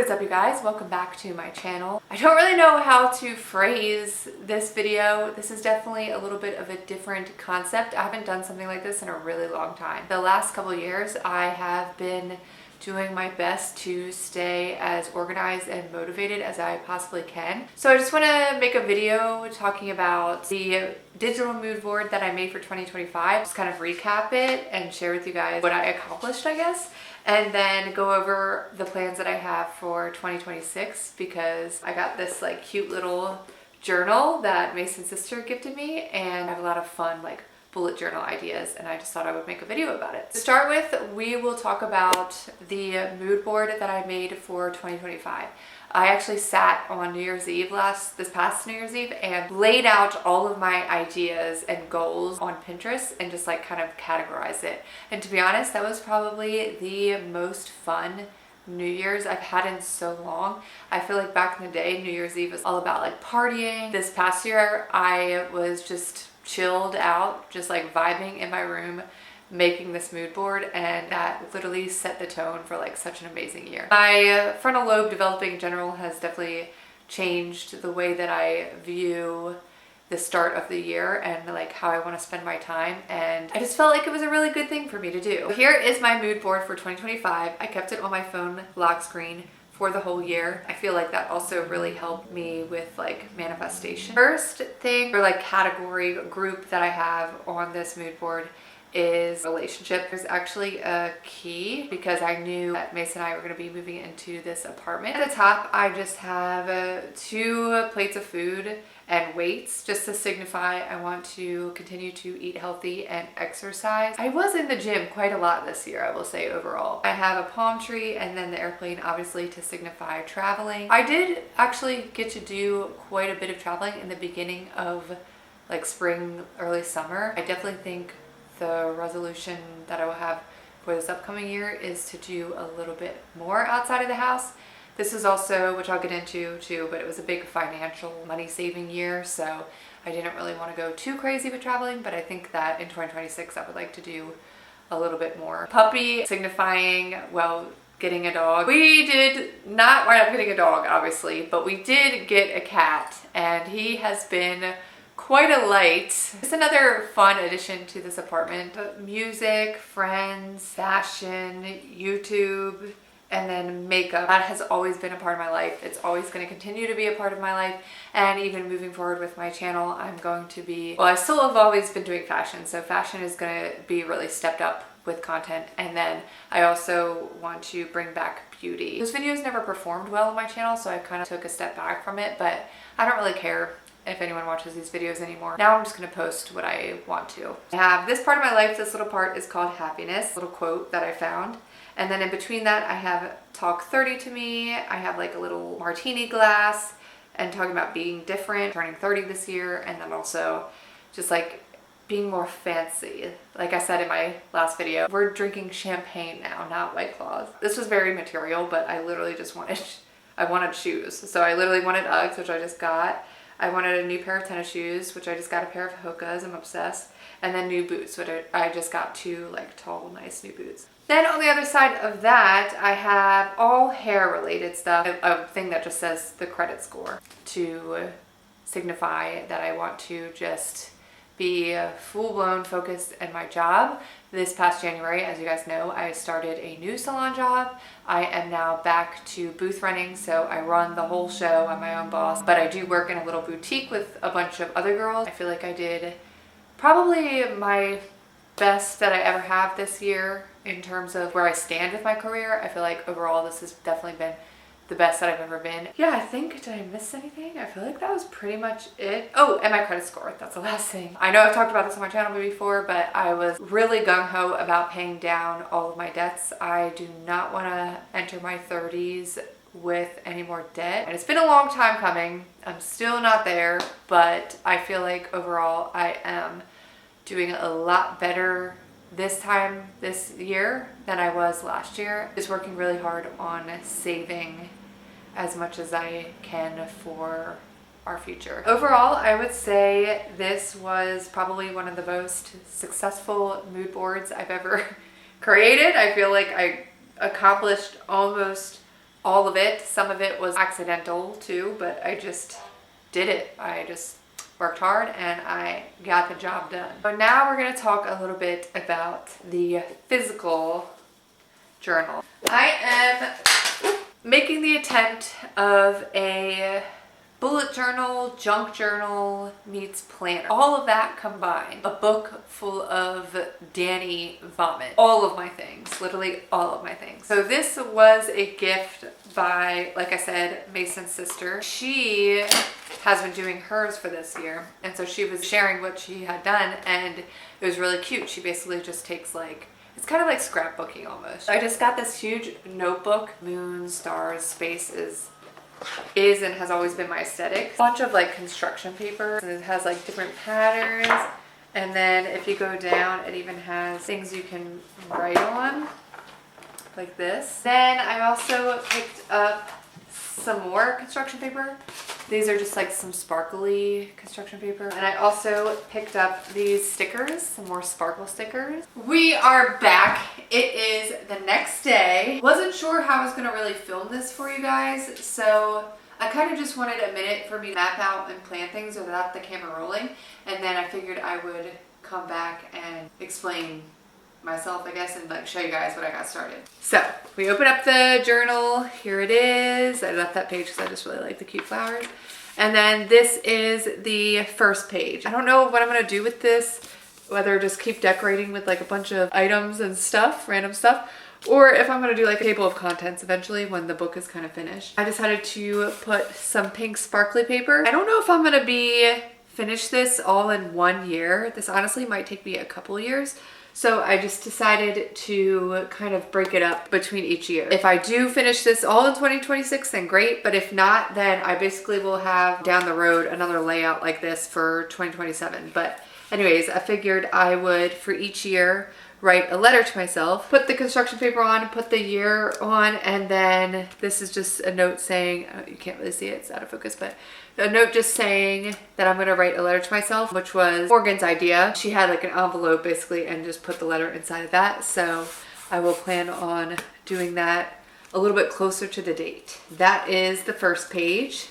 What's up, you guys? Welcome back to my channel. I don't really know how to phrase this video. This is definitely a little bit of a different concept. I haven't done something like this in a really long time. The last couple of years I have been doing my best to stay as organized and motivated as I possibly can. So I just want to make a video talking about the digital mood board that I made for 2025. Just kind of recap it and share with you guys what I accomplished, I guess. And then go over the plans that I have for 2026 because I got this like cute little journal that Mason's sister gifted me, and I have a lot of fun like bullet journal ideas, and I just thought I would make a video about it. To start with, we will talk about the mood board that I made for 2025. I actually sat on New Year's Eve this past New Year's Eve and laid out all of my ideas and goals on Pinterest and just like kind of categorized it. And to be honest, that was probably the most fun New Year's I've had in so long. I feel like back in the day, New Year's Eve was all about like partying. This past year, I was just chilled out, just like vibing in my room, making this mood board, and that literally set the tone for like such an amazing year. My frontal lobe developing in general has definitely changed the way that I view the start of the year and like how I want to spend my time, and I just felt like it was a really good thing for me to do. Here is my mood board for 2025. I kept it on my phone lock screen for the whole year. I feel like that also really helped me with like manifestation. First thing or like category group that I have on this mood board is relationship. There's actually a key because I knew that Mason and I were going to be moving into this apartment. At the top, I just have 2 plates of food and weights just to signify I want to continue to eat healthy and exercise. I was in the gym quite a lot this year, I will say overall. I have a palm tree and then the airplane obviously to signify traveling. I did actually get to do quite a bit of traveling in the beginning of like spring, early summer. I definitely think the resolution that I will have for this upcoming year is to do a little bit more outside of the house. This is also, which I'll get into too, but it was a big financial money saving year, so I didn't really want to go too crazy with traveling, but I think that in 2026 I would like to do a little bit more. Puppy signifying, well, getting a dog. We did not wind up getting a dog, obviously, but we did get a cat, and he has been quite a light. It's another fun addition to this apartment. Music, friends, fashion, YouTube, and then makeup. That has always been a part of my life. It's always going to continue to be a part of my life. And even moving forward with my channel, I'm going to be, well, I still have always been doing fashion. So fashion is going to be really stepped up with content. And then I also want to bring back beauty. Those videos never performed well on my channel, so I kind of took a step back from it, but I don't really care if anyone watches these videos anymore. Now I'm just gonna post what I want to. I have this part of my life. This little part is called happiness, little quote that I found. And then in between that, I have talk 30 to me. I have like a little martini glass and talking about being different, turning 30 this year. And then also just like being more fancy. Like I said in my last video, we're drinking champagne now, not White Claws. This was very material, but I literally just I wanted shoes. So I literally wanted Uggs, which I just got. I wanted a new pair of tennis shoes, which I just got a pair of Hoka's, I'm obsessed. And then new boots, which I just got 2 like tall, nice new boots. Then on the other side of that, I have all hair related stuff. A thing that just says the credit score to signify that I want to just be full-blown focused in my job. This past January, as you guys know, I started a new salon job. I am now back to booth running, so I run the whole show. I'm my own boss, but I do work in a little boutique with a bunch of other girls. I feel like I did probably my best that I ever have this year in terms of where I stand with my career. I feel like overall this has definitely been the best that I've ever been. Yeah, I think, did I miss anything? I feel like that was pretty much it. Oh, and my credit score, that's the last thing. I know I've talked about this on my channel before, but I was really gung-ho about paying down all of my debts. I do not want to enter my 30s with any more debt. And it's been a long time coming. I'm still not there, but I feel like overall I am doing a lot better this time this year than I was last year. Just working really hard on saving as much as I can for our future. Overall, I would say this was probably one of the most successful mood boards I've ever created. I feel like I accomplished almost all of it. Some of it was accidental too, but I just did it. I just worked hard and I got the job done. So now we're going to talk a little bit about the physical journal. I am making the attempt of a bullet journal, junk journal meets planner. All of that combined. A book full of Danny vomit. All of my things. Literally all of my things. So this was a gift by, like I said, Mason's sister. She has been doing hers for this year. And so she was sharing what she had done and it was really cute. She basically just takes like, it's kind of like scrapbooking almost. I just got this huge notebook. Moon, stars, space is and has always been my aesthetic. A bunch of like construction paper and it has like different patterns, and then if you go down it even has things you can write on like this. Then I also picked up some more construction paper. These are just like some sparkly construction paper. And I also picked up these stickers, some more sparkle stickers. We are back. It is the next day. Wasn't sure how I was gonna really film this for you guys, so I kind of just wanted a minute for me to map out and plan things without the camera rolling. And then I figured I would come back and explain myself, I guess, and like show you guys what I got started. So we open up the journal. Here it is. I left that page because I just really like the cute flowers. And then this is the first page. I don't know what I'm gonna do with this, whether just keep decorating with like a bunch of items and stuff, random stuff, or if I'm gonna do like a table of contents eventually when the book is kind of finished. I decided to put some pink sparkly paper. I don't know if I'm gonna finish this all in 1 year. This honestly might take me a couple years. So I just decided to kind of break it up between each year. If I do finish this all in 2026, then great. But if not, then I basically will have down the road another layout like this for 2027. But anyways, I figured I would, for each year, write a letter to myself, put the construction paper on, put the year on, and then this is just a note saying, you can't really see it, it's out of focus, but a note just saying that I'm gonna write a letter to myself, which was Morgan's idea. She had like an envelope basically and just put the letter inside of that. So I will plan on doing that a little bit closer to the date. That is the first page.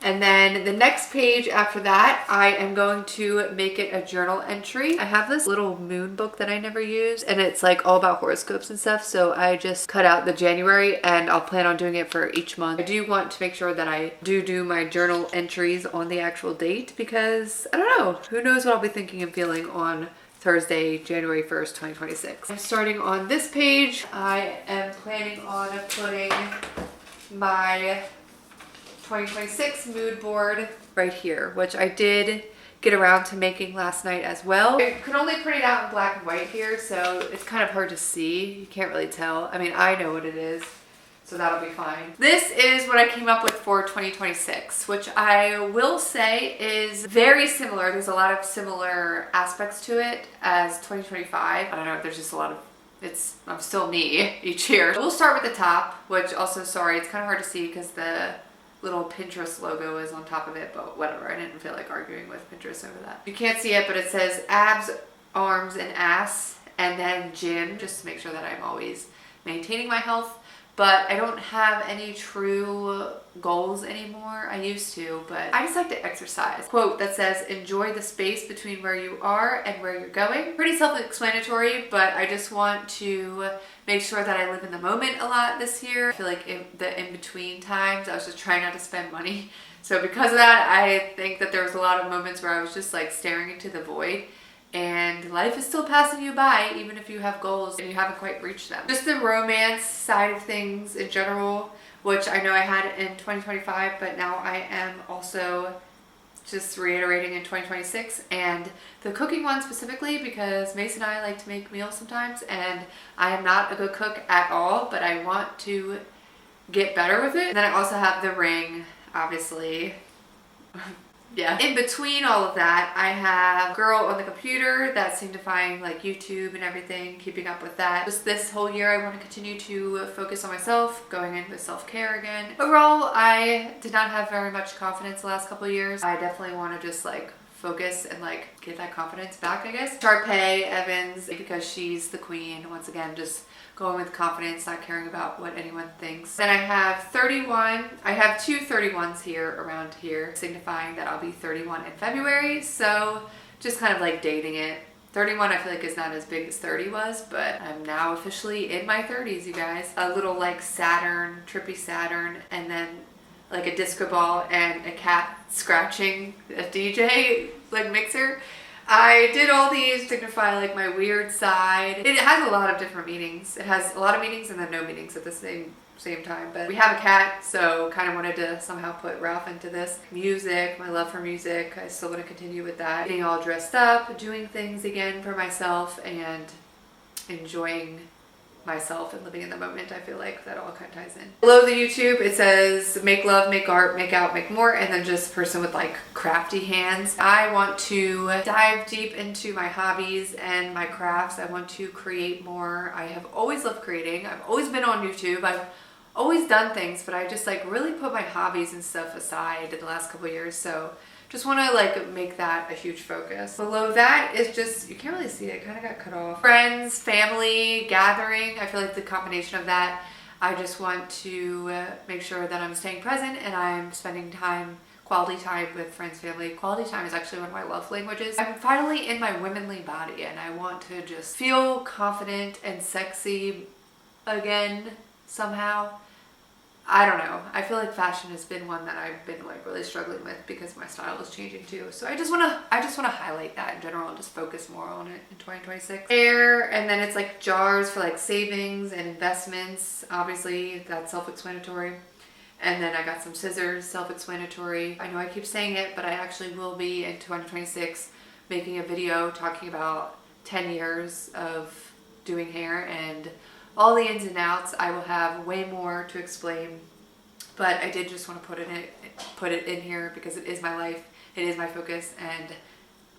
And then the next page after that, I am going to make it a journal entry. I have this little moon book that I never use, and it's like all about horoscopes and stuff. So I just cut out the January and I'll plan on doing it for each month. I do want to make sure that I do my journal entries on the actual date because I don't know, who knows what I'll be thinking and feeling on Thursday, January 1st, 2026. I'm starting on this page. I am planning on putting my 2026 mood board right here, which I did get around to making last night as well. I could only print it out in black and white here, so it's kind of hard to see. You can't really tell. I mean, I know what it is, so that'll be fine. This is what I came up with for 2026, which I will say is very similar. There's a lot of similar aspects to it as 2025. I don't know, there's just a lot of I'm still me each year. We'll start with the top, which also, sorry, it's kind of hard to see because the little Pinterest logo is on top of it, but whatever. I didn't feel like arguing with Pinterest over that. You can't see it, but it says abs, arms, and ass, and then gym, just to make sure that I'm always maintaining my health. But I don't have any true goals anymore. I used to, but I just like to exercise. Quote that says, enjoy the space between where you are and where you're going. Pretty self-explanatory, but I just want to make sure that I live in the moment a lot this year. I feel like in the in-between times, I was just trying not to spend money. So because of that, I think that there was a lot of moments where I was just like staring into the void. And life is still passing you by, even if you have goals and you haven't quite reached them. Just the romance side of things in general, which I know I had in 2025, but now I am also just reiterating in 2026. And the cooking one specifically, because Mason and I like to make meals sometimes, and I am not a good cook at all, but I want to get better with it. And then I also have the ring, obviously. Yeah. In between all of that, I have Girl on the Computer that's signifying like YouTube and everything, keeping up with that. Just this whole year, I want to continue to focus on myself, going into self-care again. Overall, I did not have very much confidence the last couple of years. I definitely want to just like focus and like get that confidence back, I guess. Sharpay Evans, because she's the queen. Once again, just going with confidence, not caring about what anyone thinks. Then I have 31. I have two 31s here around here, signifying that I'll be 31 in February. So just kind of like dating it. 31 I feel like is not as big as 30 was, but I'm now officially in my 30s, you guys. A little like Saturn, trippy Saturn, and then like a disco ball and a cat scratching a DJ like mixer. I did all these to signify like my weird side. It has a lot of different meanings. It has a lot of meanings and then no meanings at the same time. But we have a cat, so kind of wanted to somehow put Ralph into this. Music, my love for music. I still want to continue with that. Getting all dressed up, doing things again for myself, and enjoying myself and living in the moment. I feel like that all kind of ties in. Below the YouTube, it says make love, make art, make out, make more, and then just person with like crafty hands. I want to dive deep into my hobbies and my crafts. I want to create more. I have always loved creating. I've always been on YouTube. I've always done things, but I just like really put my hobbies and stuff aside in the last couple of years. So just want to like make that a huge focus. Below that is just, you can't really see it, kind of got cut off. Friends, family, gathering. I feel like the combination of that, I just want to make sure that I'm staying present and I'm spending time, quality time with friends, family. Quality time is actually one of my love languages. I'm finally in my womanly body and I want to just feel confident and sexy again somehow. I don't know. I feel like fashion has been one that I've been like really struggling with because my style is changing too. So I just want to highlight that in general and just focus more on it in 2026. Hair, and then it's like jars for like savings and investments. Obviously that's self-explanatory. And then I got some scissors, self-explanatory. I know I keep saying it, but I actually will be in 2026 making a video talking about 10 years of doing hair and all the ins and outs. I will have way more to explain, but I did just want to put it in here because it is my life, it is my focus, and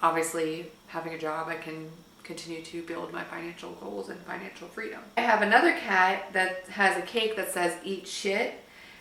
obviously having a job, I can continue to build my financial goals and financial freedom. I have another cat that has a cake that says eat shit,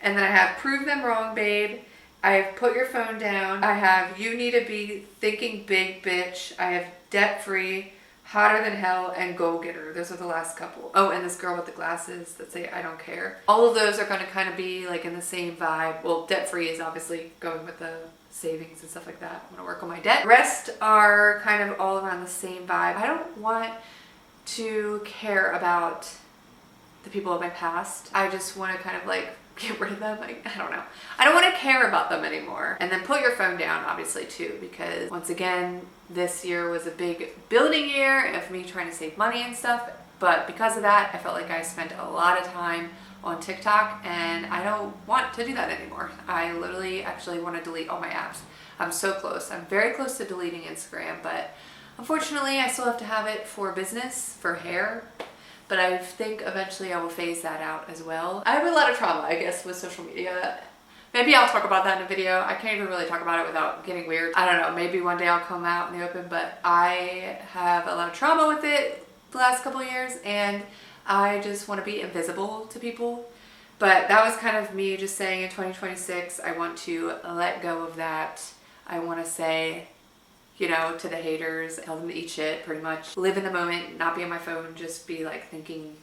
and then I have prove them wrong, babe. I have put your phone down. I have you need to be thinking big, bitch. I have debt free, hotter than hell, and go-getter. Those are the last couple. Oh, and this girl with the glasses that say I don't care. All of those are going to kind of be like in the same vibe. Well, debt-free is obviously going with the savings and stuff like that. I'm going to work on my debt. The rest are kind of all around the same vibe. I don't want to care about the people of my past. I just want to kind of like get rid of them. I don't know. I don't want to care about them anymore. And then put your phone down, obviously, too, because once again, this year was a big building year of me trying to save money and stuff. But because of that, I felt like I spent a lot of time on TikTok, and I don't want to do that anymore. I literally actually want to delete all my apps. I'm so close. I'm very close to deleting Instagram, but unfortunately, I still have to have it for business, for hair. But I think eventually I will phase that out as well. I have a lot of trauma, I guess, with social media. Maybe I'll talk about that in a video. I can't even really talk about it without getting weird. I don't know, maybe one day I'll come out in the open, but I have a lot of trauma with it the last couple of years, and I just want to be invisible to people. But that was kind of me just saying in 2026, I want to let go of that. I want to say, you know, to the haters, tell them to eat shit, pretty much. Live in the moment, not be on my phone, just be like thinking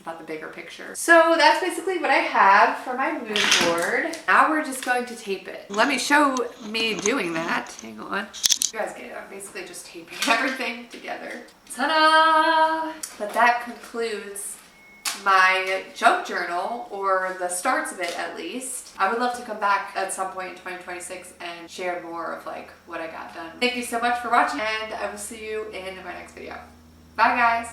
about the bigger picture. So that's basically what I have for my mood board. Now we're just going to tape it. Let me show me doing that. Hang on. You guys get it. I'm basically just taping everything together. Ta-da! But that concludes my junk journal, or the starts of it at least. I would love to come back at some point in 2026 and share more of like what I got done. Thank you so much for watching, and I will see you in my next video. Bye guys!